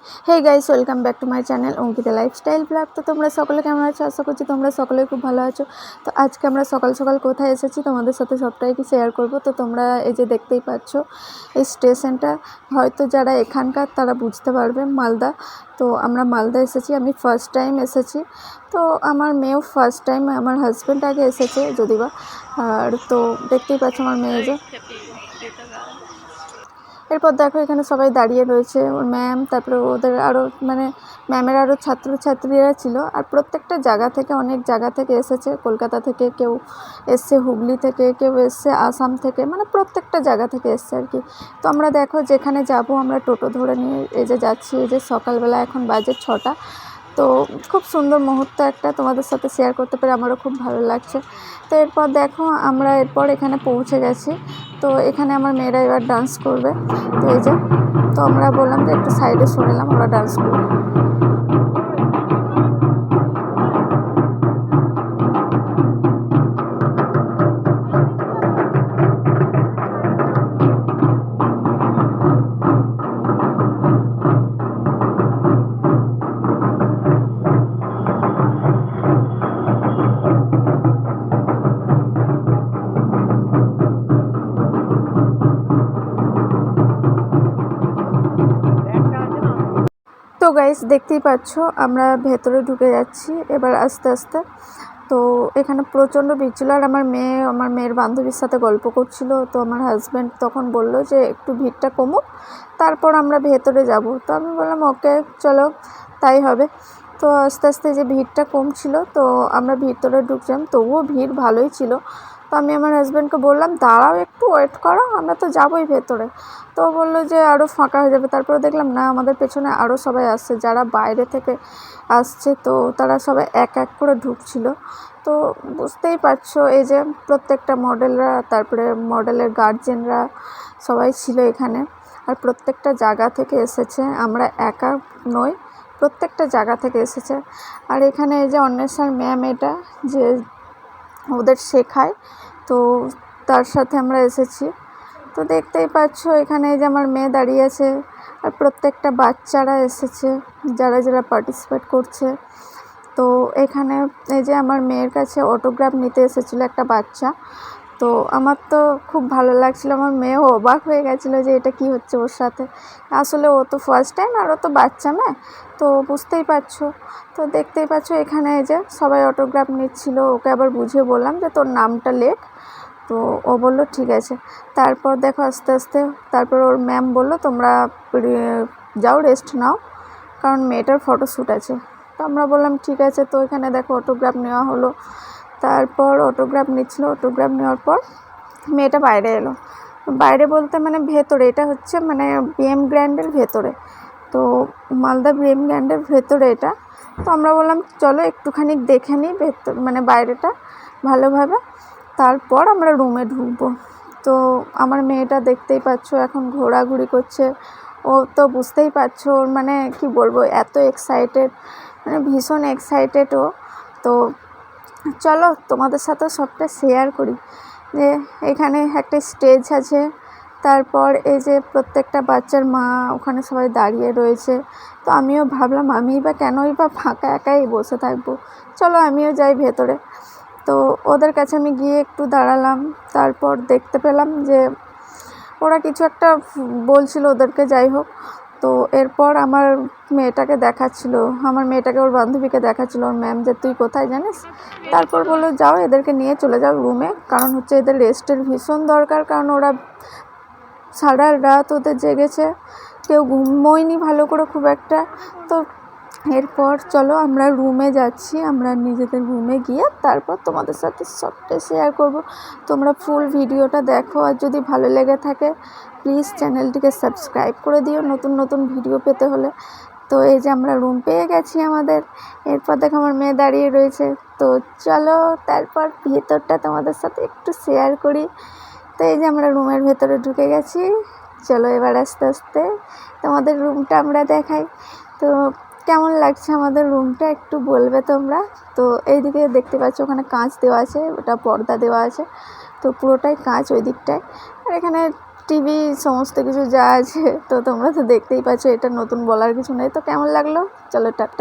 Hey guys welcome back to my channel Ankita lifestyle blog. तो तुम्हारा सकले केमन आछो? आशा करछि तुम्हारा सकले खूब भालो आछो। तो आज के आमरा सकाल सकाल कोथाय एसेछि तोमादेर साथे सबटाई कि शेयर करब। तो तोमरा এই যে দেখতেই পাচ্ছো এই স্টেশনটা হয়তো যারা এখানকার তারা বুঝতে পারবে মালদা। তো আমরা মালদা এসেছি, আমি ফার্স্ট টাইম এসেছি। তো আমার মেয়েও ফার্স্ট টাইম, আমার হাজব্যান্ড আগে এসেছে যদিবা। আর তো দেখতেই পাচ্ছ আমার মেয়ে যে এরপর দেখো এখানে সবাই দাঁড়িয়ে রয়েছে, ওর ম্যাম, তারপরে ওদের আরও মানে ম্যামের আরও ছাত্রছাত্রীরা ছিল। আর প্রত্যেকটা জায়গা থেকে অনেক জায়গা থেকে এসেছে, কলকাতা থেকে কেউ এসছে, হুগলি থেকে কেউ এসছে, আসাম থেকে, মানে প্রত্যেকটা জায়গা থেকে এসছে আর কি। তো আমরা দেখো যেখানে যাব আমরা টোটো ধরে নিয়ে এই যে যাচ্ছি। এই যে সকালবেলা এখন বাজে 6টা। তো খুব সুন্দর মুহূর্ত একটা তোমাদের সাথে শেয়ার করতে পেরে আমারও খুব ভালো লাগছে। তো এরপর দেখো আমরা এরপর এখানে পৌঁছে গেছি। তো এখানে আমার মেয়েরা এবার ডান্স করবে। তো এই যে তো আমরা বললাম যে একটু সাইডে সরেলাম, ওরা ডান্স করবে। তো গাইস দেখতেই পাচ্ছ আমরা ভেতরে ঢুকে যাচ্ছি এবার আস্তে আস্তে। তো এখানে প্রচণ্ড ভিড় ছিল, আর আমার মেয়ের বান্ধবীর সাথে গল্প করছিল। তো আমার হাজব্যান্ড তখন বলল যে একটু ভিড়টা কমুক, তারপর আমরা ভেতরে যাব। তো আমি বললাম ওকে চলো তাই হবে। তো আস্তে আস্তে যে ভিড়টা কমছিল, তো আমরা ভিতরে ঢুকছিলাম, তবুও ভিড় ভালোই ছিল। তো আমি আমার হাজব্যান্ডকে বললাম দাঁড়াও, একটু ওয়েট করো, আমরা তো যাবোই ভেতরে। তো বললো যে আরও ফাঁকা হয়ে যাবে। তারপরে দেখলাম না, আমাদের পেছনে আরও সবাই আসছে, যারা বাইরে থেকে আসছে। তো তারা সবাই এক এক করে ঢুকছিল। তো বুঝতেই পারছো এই যে প্রত্যেকটা মডেলরা, তারপরে মডেলের গার্জেনরা সবাই ছিল এখানে। আর প্রত্যেকটা জায়গা থেকে এসেছে, আমরা একা নই, প্রত্যেকটা জায়গা থেকে এসেছে। আর এখানে এই যে অন্বেষার ম্যাম, এটা যে ওদের শেখায়, তো তার সাথে আমরা এসেছি। তো দেখতেই পাচ্ছ এখানে এই যে আমার মেয়ে দাঁড়িয়ে আছে, আর প্রত্যেকটা বাচ্চারা এসেছে যারা যারা পার্টিসিপেট করছে। তো এখানে এই যে আমার মেয়ের কাছে অটোগ্রাফ নিতে এসেছিলো একটা বাচ্চা। তো আমার তো খুব ভালো লাগছিলো, আমার মেয়েও অবাক হয়ে গেছিলো যে এটা কি হচ্ছে ওর সাথে। আসলে ও তো ফার্স্ট টাইম, আর ও তো বাচ্চা মেয়ে, তো বুঝতেই পারছো। তো দেখতেই পাচ্ছ এখানে এই যে সবাই অটোগ্রাফ নিচ্ছিল। ওকে আবার বুঝিয়ে বললাম যে তোর নামটা লেখ। তো ও বললো ঠিক আছে। তারপর দেখো আস্তে আস্তে তারপর ওর ম্যাম বললো তোমরা যাও রেস্ট নাও, কারণ মেয়েটার ফটোশ্যুট আছে। তো আমরা বললাম ঠিক আছে। তো এখানে দেখো অটোগ্রাফ নেওয়া হলো। তারপর অটোগ্রাফ নিচ্ছিল, অটোগ্রাফ নেওয়ার পর মেয়েটা বাইরে এলো। বাইরে বলতে মানে ভেতরে, এটা হচ্ছে মানে বিএম গ্র্যান্ডের ভেতরে। তো মালদা বিএম গ্র্যান্ডের ভেতরে এটা। তো আমরা বললাম চলো একটুখানি দেখে নিই ভেতর মানে বাইরেটা ভালোভাবে, তারপর আমরা রুমে ঢুকবো। তো আমার মেয়েটা দেখতেই পাচ্ছ এখন ঘোরাঘুরি করছে। ও তো বুঝতেই পারছো ওর মানে কি বলবো, এত এক্সাইটেড, মানে ভীষণ এক্সাইটেড ও। তো চলো তোমাদের সাথে সবটা শেয়ার করি। যে এখানে একটা স্টেজ আছে, তারপর এই যে প্রত্যেকটা বাচ্চার মা ওখানে সবাই দাঁড়িয়ে রয়েছে। তো আমিও ভাবলাম আমিই বা কেনই বা ফাঁকা একাই বসে থাকবো, চলো আমিও যাই ভেতরে। তো ওদের কাছে আমি গিয়ে একটু দাঁড়ালাম। তারপর দেখতে পেলাম যে ওরা কিছু একটা বলছিল ওদেরকে, যাই হোক। তো এরপর আমার মেয়েটাকে দেখাচ্ছিল, আমার মেয়েটাকে ওর বান্ধবীকে দেখাচ্ছিল ওর ম্যাম যে তুই কোথায় জানিস। তারপর বললো যাও এদেরকে নিয়ে চলে যাও রুমে, কারণ হচ্ছে এদের রেস্টের ভীষণ দরকার, কারণ ওরা সারা রাত ওদের জেগেছে, কেউ ঘুমোয়নি ভালো করে খুব একটা। তো এরপর চলো আমরা রুমে যাচ্ছি, আমরা নিজেদের রুমে গিয়ে তারপর তোমাদের সাথে সবটাই শেয়ার করব। তোমরা ফুল ভিডিওটা দেখো, আর যদি ভালো লেগে থাকে প্লিজ চ্যানেলটিকে সাবস্ক্রাইব করে দিও নতুন নতুন ভিডিও পেতে হলে। তো এই যে আমরা রুম পেয়ে গেছি আমাদের। এরপর দেখো আমার মেয়ে দাঁড়িয়ে রয়েছে। তো চলো তারপর ভেতরটা তোমাদের সাথে একটু শেয়ার করি। তো এই যে আমরা রুমের ভেতরে ঢুকে গেছি। চলো এবার আস্তে আস্তে তোমাদের রুমটা আমরা দেখাই। তো কেমন লাগছে আমাদের রুমটা একটু বলবে তোমরা। তো এইদিকে দেখতে পাচ্ছ ওখানে কাঁচ দেওয়া আছে, ওটা পর্দা দেওয়া আছে, তো পুরোটাই কাঁচ ওই দিকটায়। আর এখানে টিভি সমস্ত কিছু যা আছে, তো তোমরা তো দেখতেই পাচ্ছ, এটা নতুন বলার কিছু নেই। তো কেমন লাগলো, চলো টাটা।